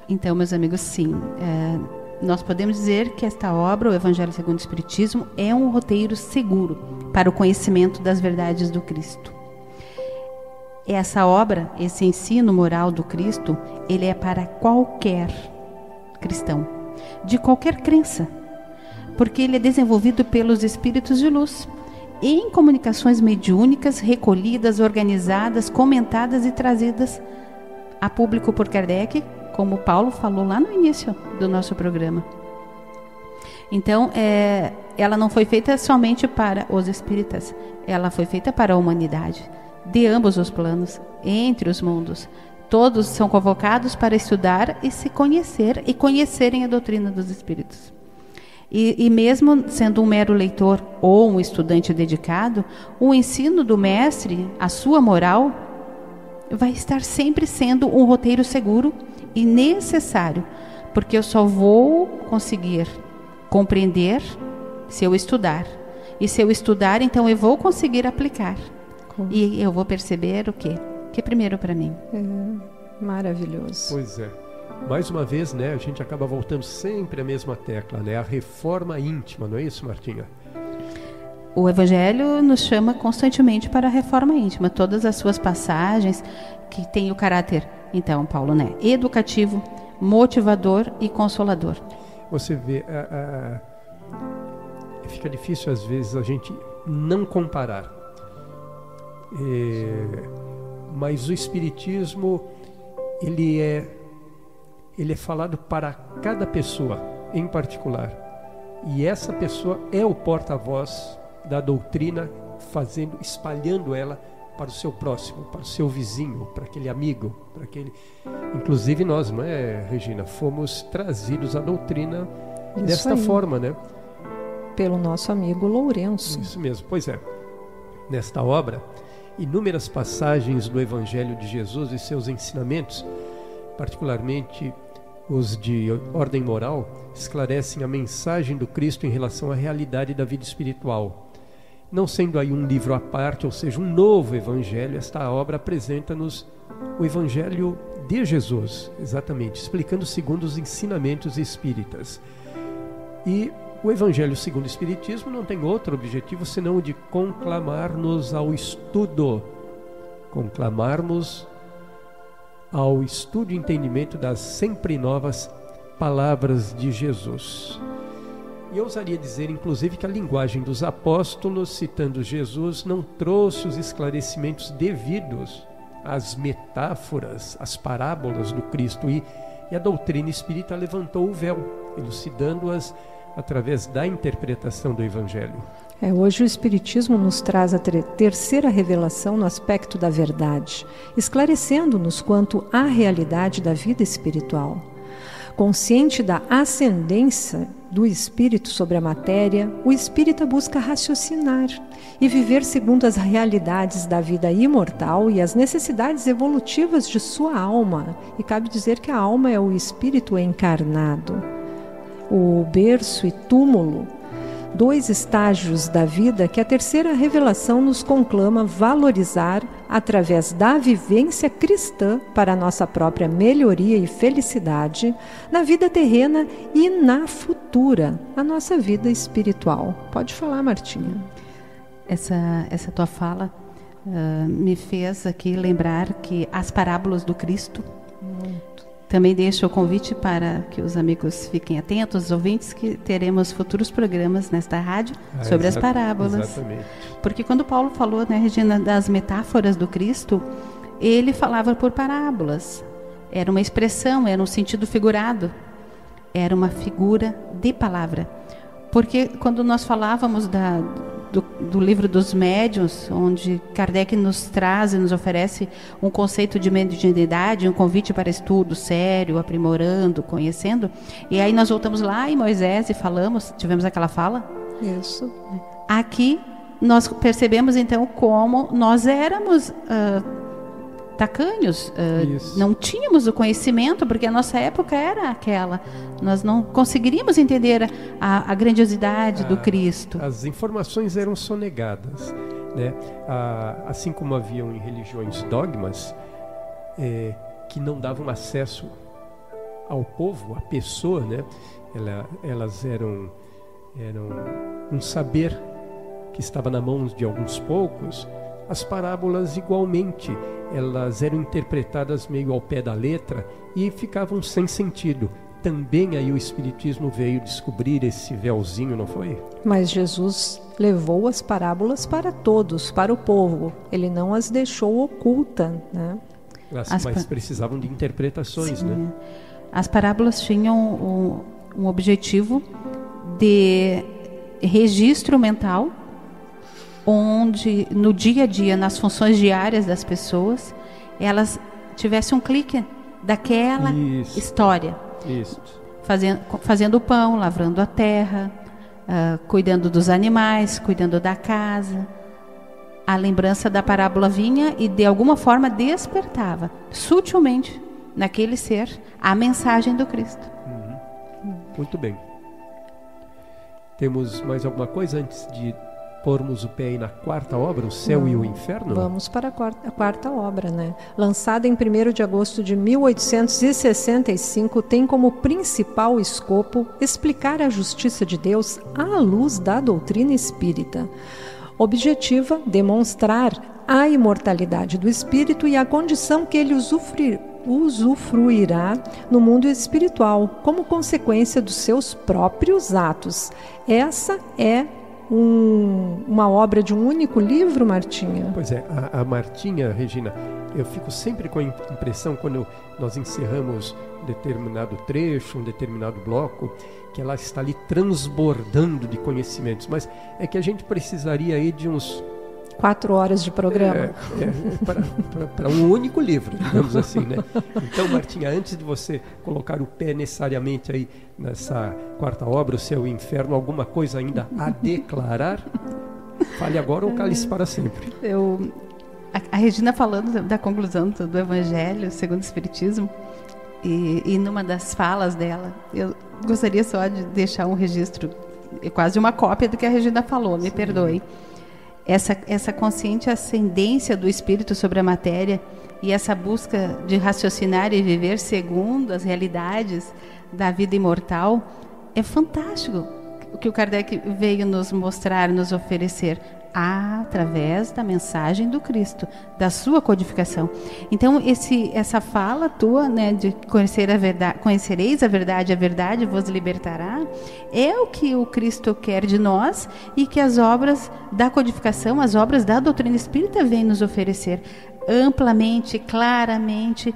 Então, meus amigos, sim, nós podemos dizer que esta obra, o Evangelho segundo o Espiritismo, é um roteiro seguro para o conhecimento das verdades do Cristo. Essa obra, esse ensino moral do Cristo, ele é para qualquer cristão, de qualquer crença, porque ele é desenvolvido pelos espíritos de luz, em comunicações mediúnicas, recolhidas, organizadas, comentadas e trazidas a público por Kardec, como Paulo falou lá no início do nosso programa. Então, ela não foi feita somente para os espíritas, ela foi feita para a humanidade, de ambos os planos, entre os mundos. Todos são convocados para estudar e se conhecer e conhecerem a doutrina dos espíritos. E mesmo sendo um mero leitor ou um estudante dedicado, o ensino do mestre, a sua moral, vai estar sempre sendo um roteiro seguro e necessário, porque eu só vou conseguir compreender se eu estudar. E se eu estudar, então eu vou conseguir aplicar. E eu vou perceber o quê? Que é primeiro para mim. Maravilhoso. Pois é. Mais uma vez, né, a gente acaba voltando sempre à mesma tecla, né? A reforma íntima, não é isso, Martinha? O Evangelho nos chama constantemente para a reforma íntima. Todas as suas passagens que têm o caráter, então, Paulo, né, educativo, motivador e consolador. Você vê, fica difícil às vezes a gente não comparar. Mas o Espiritismo, ele é falado para cada pessoa em particular. E essa pessoa é o porta-voz da doutrina, espalhando ela para o seu próximo, para o seu vizinho, para aquele amigo, para aquele... Inclusive nós, não é, Regina? Fomos trazidos à doutrina desta forma, né? Pelo nosso amigo Lourenço. Isso mesmo, pois é. Nesta obra, inúmeras passagens do Evangelho de Jesus e seus ensinamentos, particularmente os de ordem moral, esclarecem a mensagem do Cristo em relação à realidade da vida espiritual. Não sendo aí um livro à parte, ou seja, um novo Evangelho, esta obra apresenta-nos o Evangelho de Jesus, exatamente, explicando segundo os ensinamentos espíritas. E o Evangelho segundo o Espiritismo não tem outro objetivo senão o de conclamar-nos ao estudo, conclamarmos ao estudo e entendimento das sempre novas palavras de Jesus. E eu ousaria dizer, inclusive, que a linguagem dos apóstolos, citando Jesus, não trouxe os esclarecimentos devidos às metáforas, às parábolas do Cristo, e a doutrina espírita levantou o véu, elucidando-as através da interpretação do Evangelho. Hoje o Espiritismo nos traz a terceira revelação no aspecto da verdade, esclarecendo-nos quanto à realidade da vida espiritual. Consciente da ascendência do espírito sobre a matéria, o espírita busca raciocinar e viver segundo as realidades da vida imortal e as necessidades evolutivas de sua alma. E cabe dizer que a alma é o espírito encarnado. O berço e túmulo, dois estágios da vida que a terceira revelação nos conclama valorizar através da vivência cristã para a nossa própria melhoria e felicidade na vida terrena e na futura, a nossa vida espiritual. Pode falar, Martinha. Essa tua fala me fez aqui lembrar que as parábolas do Cristo... Também deixo o convite para que os amigos fiquem atentos, os ouvintes, que teremos futuros programas nesta rádio sobre as parábolas. Exatamente. Porque quando Paulo falou, né, Regina, das metáforas do Cristo, ele falava por parábolas. Era uma expressão, era um sentido figurado. Era uma figura de palavra. Porque quando nós falávamos do livro dos médiuns, onde Kardec nos traz e nos oferece um conceito de mediunidade, um convite para estudo sério, aprimorando, conhecendo, e aí nós voltamos lá em Moisés e tivemos aquela fala. Isso. Aqui nós percebemos então como nós éramos tacanhos, não tínhamos o conhecimento, porque a nossa época era aquela. Nós não conseguiríamos entender a grandiosidade do Cristo. As informações eram sonegadas, né? Assim como haviam em religiões dogmas que não davam acesso ao povo, à pessoa, né? Elas eram um saber que estava na mão de alguns poucos. As parábolas, igualmente, elas eram interpretadas meio ao pé da letra e ficavam sem sentido. Também aí o Espiritismo veio descobrir esse véuzinho, não foi? Mas Jesus levou as parábolas para todos, para o povo. Ele não as deixou ocultas, né? Mas precisavam de interpretações, Sim. né? As parábolas tinham um objetivo de registro mental, onde no dia a dia, nas funções diárias das pessoas, elas tivessem um clique daquela história. Isso. Fazendo o pão, lavrando a terra, cuidando dos animais, cuidando da casa. A lembrança da parábola vinha e de alguma forma despertava sutilmente naquele ser a mensagem do Cristo. Muito bem. Temos mais alguma coisa antes de pormos o pé aí na quarta obra, O Céu e o Inferno? Vamos para a quarta obra, né? Lançada em 1º de agosto de 1865, tem como principal escopo explicar a justiça de Deus à luz da doutrina espírita. Objetiva demonstrar a imortalidade do espírito e a condição que ele usufruirá no mundo espiritual, como consequência dos seus próprios atos. Essa é uma obra de um único livro, Martinha? Pois é, a Martinha, Regina, eu fico sempre com a impressão, quando nós encerramos um determinado trecho, um determinado bloco, que ela está ali transbordando de conhecimentos, mas é que a gente precisaria aí de uns 4 horas de programa. Para um único livro, digamos assim, né? Então, Martinha, antes de você colocar o pé necessariamente aí nessa quarta obra, O Céu e o Inferno, alguma coisa ainda a declarar? Fale agora ou cale-se para sempre. A Regina falando da conclusão do Evangelho segundo o Espiritismo, e numa das falas dela, eu gostaria só de deixar um registro, quase uma cópia do que a Regina falou, me perdoe. Essa consciente ascendência do espírito sobre a matéria e essa busca de raciocinar e viver segundo as realidades da vida imortal é fantástico. O que o Kardec veio nos mostrar, nos oferecer através da mensagem do Cristo, da sua codificação. Então essa fala tua, né, de conhecer a verdade, conhecereis a verdade vos libertará, é o que o Cristo quer de nós e que as obras da codificação, as obras da doutrina espírita vêm nos oferecer amplamente, claramente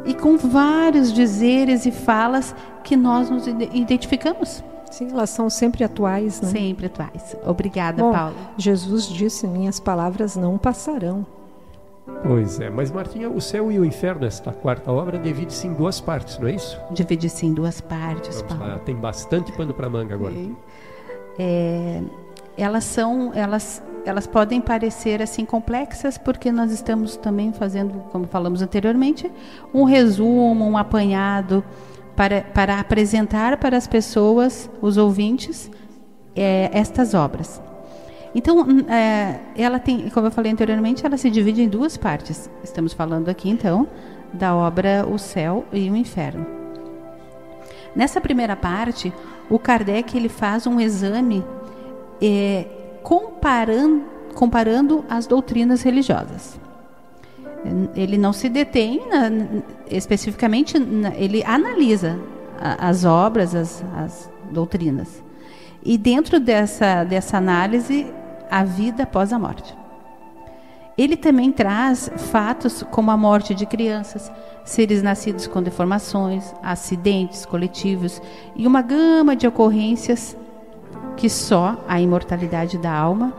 e com vários dizeres e falas que nós nos identificamos. Sim, elas são sempre atuais, né? Sempre atuais. Obrigada, Bom, Paulo. Jesus disse, minhas palavras não passarão. Pois é, mas Martinha, O Céu e o Inferno, esta quarta obra, divide-se em 2 partes, não é isso? Divide-se em 2 partes, Vamos Paulo. lá, tem bastante pano para manga agora. Elas podem parecer assim complexas porque nós estamos também fazendo, como falamos anteriormente, um resumo, um apanhado para apresentar para as pessoas, os ouvintes, estas obras. Então, ela tem, como eu falei anteriormente, ela se divide em 2 partes. Estamos falando aqui, então, da obra O Céu e o Inferno. Nessa primeira parte, o Kardec ele faz um exame comparando as doutrinas religiosas. Ele não se detém especificamente, ele analisa as obras, as doutrinas. E dentro dessa análise, a vida após a morte. Ele também traz fatos como a morte de crianças, seres nascidos com deformações, acidentes coletivos e uma gama de ocorrências que só a imortalidade da alma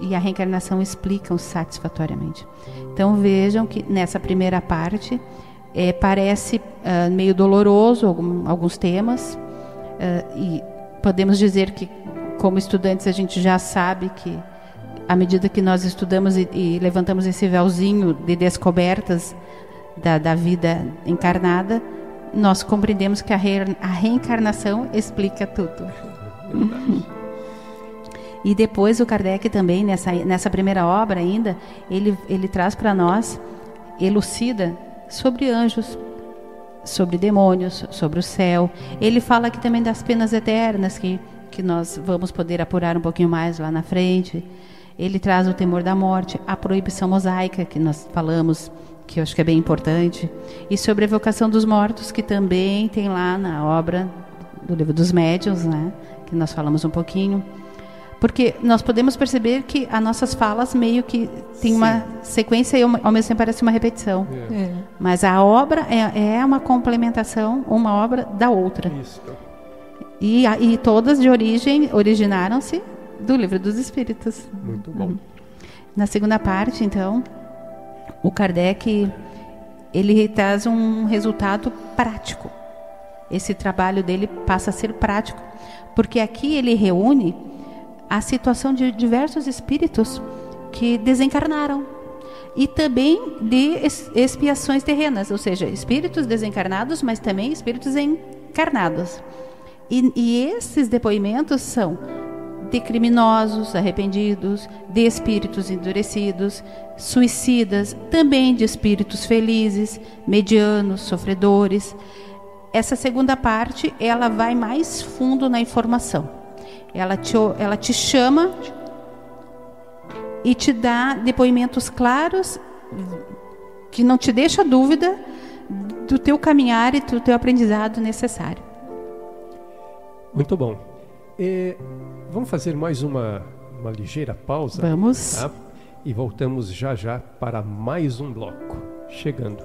e a reencarnação explicam satisfatoriamente. Então vejam que nessa primeira parte parece meio doloroso alguns temas, e podemos dizer que como estudantes a gente já sabe que à medida que nós estudamos e levantamos esse véuzinho de descobertas da vida encarnada, nós compreendemos que a reencarnação explica tudo. E depois o Kardec também, nessa primeira obra ainda, ele traz para nós, elucida sobre anjos. sobre demônios, sobre o céu. Ele fala aqui também das penas eternas, que nós vamos poder apurar um pouquinho mais lá na frente. Ele traz o temor da morte, a proibição mosaica, que nós falamos, que eu acho que é bem importante, e sobre a evocação dos mortos, que também tem lá na obra do Livro dos Médiuns, né, que nós falamos um pouquinho. Porque nós podemos perceber que as nossas falas meio que tem uma sequência e ao mesmo tempo parece uma repetição. Mas a obra é uma complementação, uma obra da outra. Isso. E todas de originaram-se do Livro dos Espíritos. Muito bom. Na segunda parte, então, o Kardec, ele traz um resultado prático. Esse trabalho dele passa a ser prático, porque aqui ele reúne a situação de diversos espíritos que desencarnaram e também de expiações terrenas, ou seja, espíritos desencarnados, mas também espíritos encarnados. E esses depoimentos são de criminosos arrependidos, de espíritos endurecidos, suicidas, também de espíritos felizes, medianos, sofredores. Essa segunda parte, ela vai mais fundo na informação. Ela te chama e te dá depoimentos claros, que não te deixa dúvida do teu caminhar e do teu aprendizado necessário. Muito bom. Vamos fazer mais uma ligeira pausa. Vamos. Tá? E voltamos já já para mais um bloco. Chegando.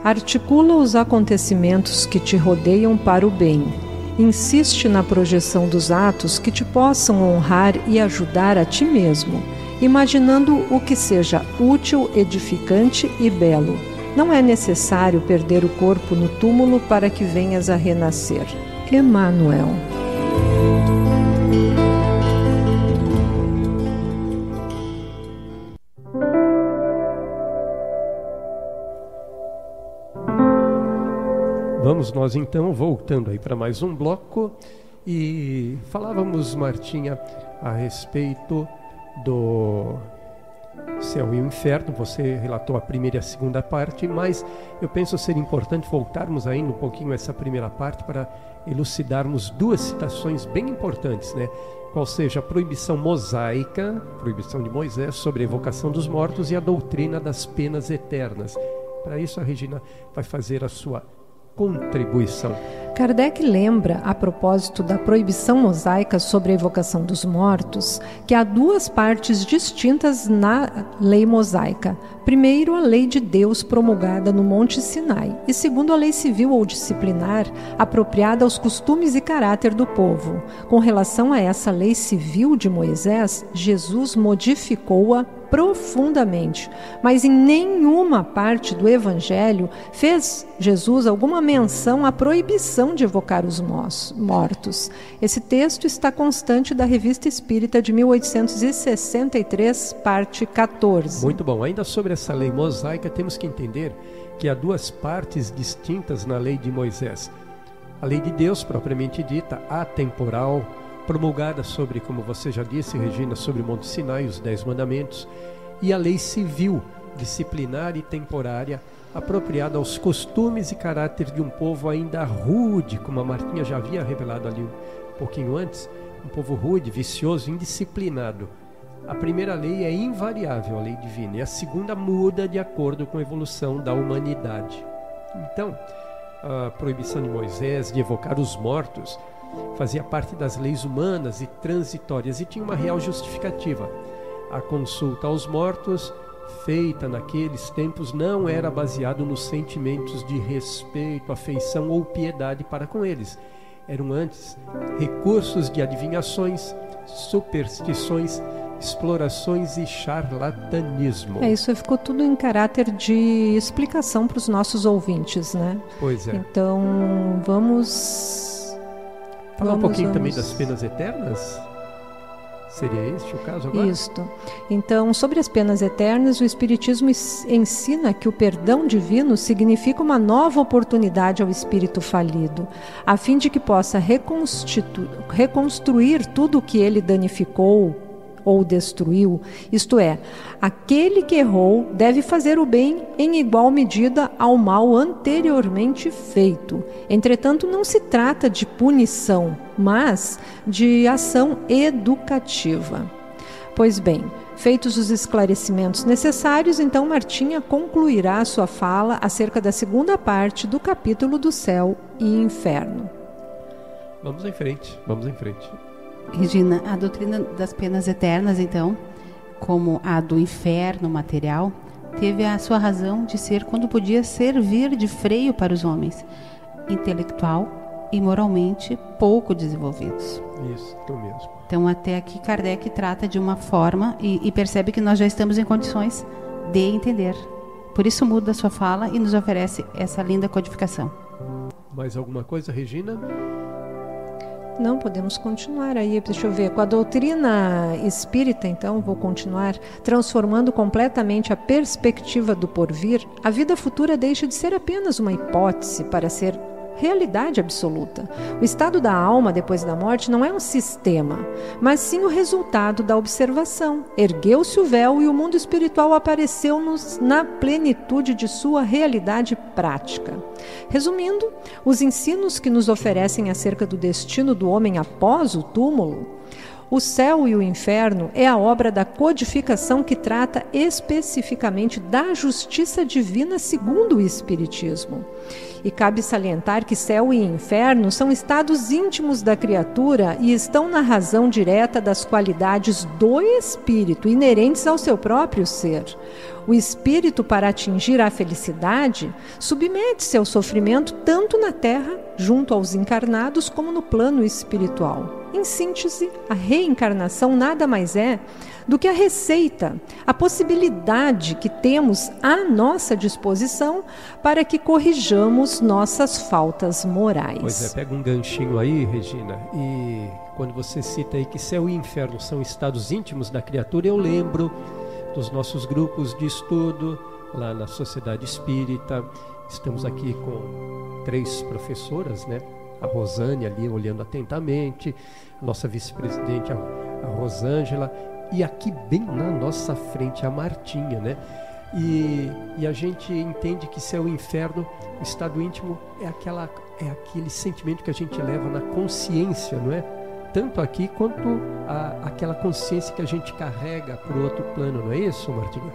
Articula os acontecimentos que te rodeiam para o bem. Insiste na projeção dos atos que te possam honrar e ajudar a ti mesmo, imaginando o que seja útil, edificante e belo. Não é necessário perder o corpo no túmulo para que venhas a renascer. Emmanuel. Vamos nós então, voltando aí para mais um bloco, e falávamos, Martinha, a respeito do céu e o inferno. Você relatou a primeira e a segunda parte, mas eu penso ser importante voltarmos ainda um pouquinho essa primeira parte para elucidarmos duas citações bem importantes, né? Qual seja a proibição mosaica, proibição de Moisés sobre a evocação dos mortos, e a doutrina das penas eternas. Para isso a Regina vai fazer a sua contribuição. Kardec lembra, a propósito da proibição mosaica sobre a evocação dos mortos, que há duas partes distintas na lei mosaica. Primeiro, a lei de Deus promulgada no Monte Sinai, e segundo, a lei civil ou disciplinar apropriada aos costumes e caráter do povo. Com relação a essa lei civil de Moisés, Jesus modificou-a profundamente, mas em nenhuma parte do Evangelho fez Jesus alguma menção à proibição de evocar os mortos. Esse texto está constante da Revista Espírita de 1863, parte 14. Muito bom. Ainda sobre essa lei mosaica, temos que entender que há duas partes distintas na lei de Moisés. A lei de Deus, propriamente dita, atemporal, promulgada sobre, como você já disse, Regina, sobre o Monte Sinai, os 10 mandamentos, e a lei civil, disciplinar e temporária, apropriada aos costumes e caráter de um povo ainda rude, como a Martinha já havia revelado ali um pouquinho antes, um povo rude, vicioso, indisciplinado. A primeira lei é invariável, a lei divina, e a segunda muda de acordo com a evolução da humanidade. Então, a proibição de Moisés de evocar os mortos fazia parte das leis humanas e transitórias e tinha uma real justificativa. A consulta aos mortos, feita naqueles tempos, não era baseado nos sentimentos de respeito, afeição ou piedade para com eles. Eram antes recursos de adivinhações, superstições, explorações e charlatanismo. Isso ficou tudo em caráter de explicação para os nossos ouvintes, né? Pois é. Então, vamos falar um pouquinho também das penas eternas? Seria este o caso agora? Isto. Então, sobre as penas eternas, o Espiritismo ensina que o perdão divino significa uma nova oportunidade ao espírito falido, a fim de que possa reconstruir tudo o que ele danificou ou destruiu. Isto é, aquele que errou deve fazer o bem em igual medida ao mal anteriormente feito. Entretanto, não se trata de punição, mas de ação educativa. Pois bem, feitos os esclarecimentos necessários, então Martinha concluirá a sua fala acerca da segunda parte do capítulo do Céu e Inferno. Vamos em frente, vamos em frente. Regina, a doutrina das penas eternas, então, como a do inferno material, teve a sua razão de ser quando podia servir de freio para os homens, intelectual e moralmente pouco desenvolvidos. Isso mesmo. Então, até aqui, Kardec trata de uma forma e percebe que nós já estamos em condições de entender. Por isso muda a sua fala e nos oferece essa linda codificação. Mais alguma coisa, Regina? Não, podemos continuar aí, deixa eu ver, com a doutrina espírita, então, vou continuar, transformando completamente a perspectiva do porvir, a vida futura deixa de ser apenas uma hipótese para ser realidade absoluta. O estado da alma depois da morte não é um sistema, mas sim o resultado da observação. Ergueu-se o véu e o mundo espiritual apareceu-nos na plenitude de sua realidade prática. Resumindo, os ensinos que nos oferecem acerca do destino do homem após o túmulo, o céu e o inferno é a obra da codificação que trata especificamente da justiça divina segundo o Espiritismo. E cabe salientar que céu e inferno são estados íntimos da criatura e estão na razão direta das qualidades do espírito, inerentes ao seu próprio ser. O espírito, para atingir a felicidade, submete-se ao sofrimento tanto na terra, junto aos encarnados, como no plano espiritual. Em síntese, a reencarnação nada mais é do que a receita, a possibilidade que temos à nossa disposição para que corrijamos nossas faltas morais. Pois é, pega um ganchinho aí, Regina, e quando você cita aí que céu e inferno são estados íntimos da criatura, eu lembro dos nossos grupos de estudo lá na Sociedade Espírita. Estamos aqui com 3 professoras, né? A Rosane ali olhando atentamente, a nossa vice-presidente, a Rosângela, e aqui bem na nossa frente a Martinha, né? E a gente entende que céu e inferno, o estado íntimo é aquele sentimento que a gente leva na consciência, não é? Tanto aqui quanto aquela consciência que a gente carrega para o outro plano, não é isso, Martinha?